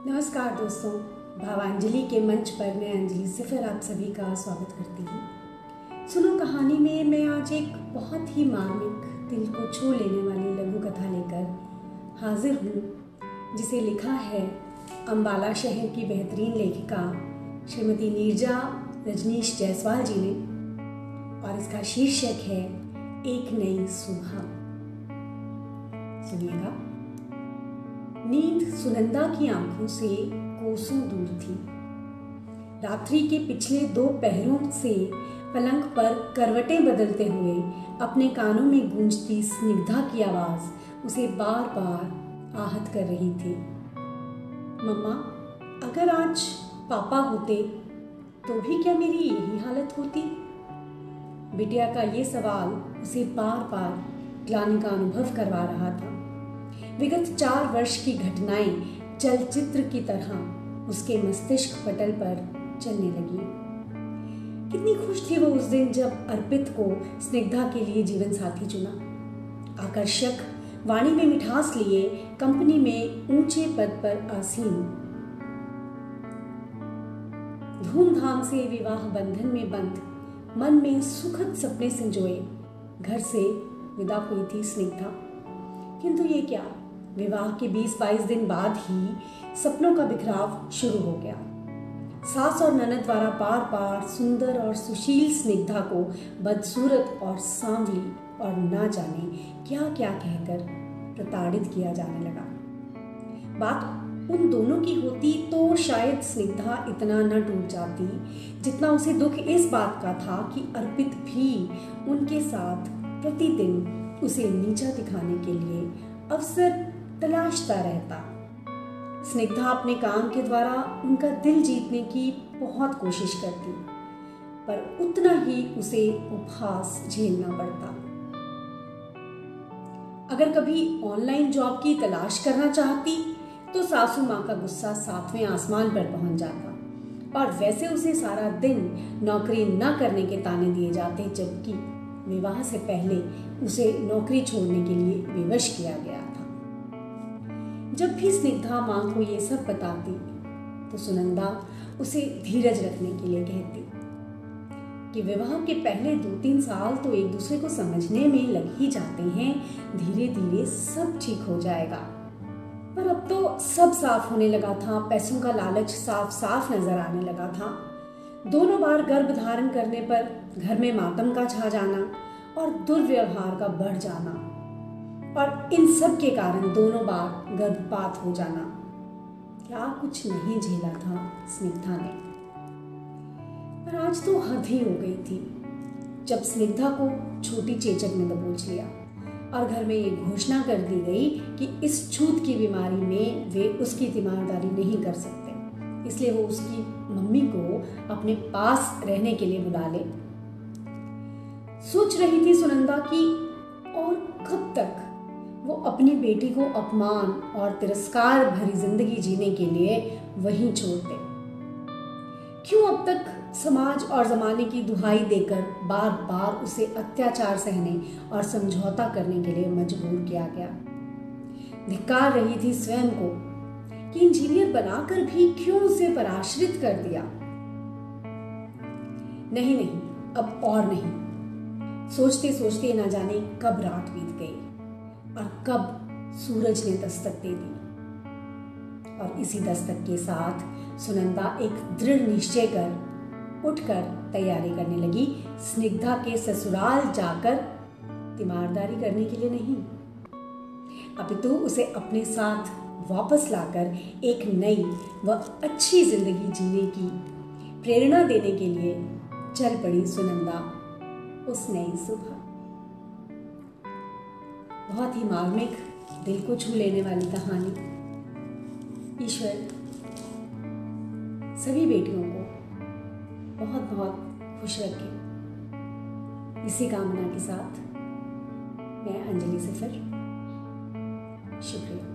नमस्कार दोस्तों, भावांजलि के मंच पर मैं अंजलि सिफर आप सभी का स्वागत करती हूँ। सुनो कहानी में मैं आज एक बहुत ही मार्मिक, दिल को छू लेने वाली लघु कथा लेकर हाजिर हूँ, जिसे लिखा है अम्बाला शहर की बेहतरीन लेखिका श्रीमती नीरजा रजनीश जायसवाल जी ने, और इसका शीर्षक है एक नई सुबह। सुनिएगा। नींद सुनंदा की आंखों से कोसों दूर थी। रात्रि के पिछले 2 पहरों से पलंग पर करवटें बदलते हुए अपने कानों में गूंजती स्निग्धा की आवाज उसे बार बार आहत कर रही थी। मम्मा, अगर आज पापा होते तो भी क्या मेरी यही हालत होती? बिटिया का ये सवाल उसे बार बार ग्लानि का अनुभव करवा रहा था। विगत 4 वर्ष की घटनाएं चलचित्र की तरह उसके मस्तिष्क पटल पर चलने लगी। कितनी खुश थी वो उस दिन जब अर्पित को स्निग्धा के लिए जीवन साथी चुना। आकर्षक, वाणी में मिठास लिए, कंपनी में ऊंचे पद पर आसीन, धूमधाम से विवाह बंधन में बंध, मन में सुखद सपने संजोए घर से विदा हुई थी स्निग्धा। किंतु ये क्या, विवाह के 20-22 दिन बाद ही सपनों का बिखराव शुरू हो गया। सास और ननद द्वारा बार बार सुंदर और सुशील स्निग्धा को बदसूरत और सांवली और ना जाने क्या क्या कहकर प्रताड़ित किया जाने लगा। बात उन दोनों की होती तो शायद स्निग्धा इतना न टूट जाती जितना उसे दुख इस बात का था कि अर्पित भी उनके साथ प्रतिदिन उसे नीचा दिखाने के लिए अवसर तलाशता रहता। स्निग्धा अपने काम के द्वारा उनका दिल जीतने की बहुत कोशिश करती, पर उतना ही उसे उपहास झेलना पड़ता। अगर कभी ऑनलाइन जॉब की तलाश करना चाहती तो सासू माँ का गुस्सा 7वें आसमान पर पहुंच जाता, और वैसे उसे सारा दिन नौकरी न करने के ताने दिए जाते, जबकि विवाह से पहले उसे नौकरी छोड़ने के लिए विवश किया गया था। जब भी स्निग्धा माँ को ये सब बताती तो सुनंदा उसे धीरज रखने के लिए कहती कि विवाह के पहले 2-3 साल तो एक दूसरे को समझने में लग ही जाते हैं, धीरे धीरे सब ठीक हो जाएगा। पर अब तो सब साफ होने लगा था, पैसों का लालच साफ साफ नजर आने लगा था। दोनों बार गर्भ धारण करने पर घर में मातम का छा जाना और दुर्व्यवहार का बढ़ जाना, और इन सब के कारण दोनों बार गर्भपात हो जाना, क्या कुछ नहीं झेला था स्निग्धा ने। पर आज तो हद ही हो गई थी जब स्निग्धा को छोटी चेचक ने दबोच लिया और घर में ये घोषणा कर दी गई कि इस छूत की बीमारी में वे उसकी तीमारदारी नहीं कर सकते, इसलिए वो उसकी मम्मी को अपने पास रहने के लिए बुला ले। सोच रही थी सुनंदा कि और कब तक वो अपनी बेटी को अपमान और तिरस्कार भरी जिंदगी जीने के लिए वहीं छोड़ दे। क्यों अब तक समाज और जमाने की दुहाई देकर बार बार उसे अत्याचार सहने और समझौता करने के लिए मजबूर किया गया। धिक्कार रही थी स्वयं को कि इंजीनियर बनाकर भी क्यों उसे पराश्रित कर दिया। नहीं, अब और नहीं। सोचते सोचते न जाने कब रात बीत गई और कब सूरज ने दस्तक दे दी, और इसी दस्तक के साथ सुनंदा एक दृढ़ निश्चय कर उठकर तैयारी करने लगी, स्निग्धा के ससुराल जाकर तीमारदारी करने के लिए नहीं, अपितु उसे अपने साथ वापस लाकर एक नई व अच्छी जिंदगी जीने की प्रेरणा देने के लिए चल पड़ी सुनंदा उस नई सुबह। बहुत ही मार्मिक, दिल को छू लेने वाली कहानी। ईश्वर सभी बेटियों को बहुत बहुत खुश रखे। इसी कामना के साथ मैं अंजलि सिफर। शुक्रिया।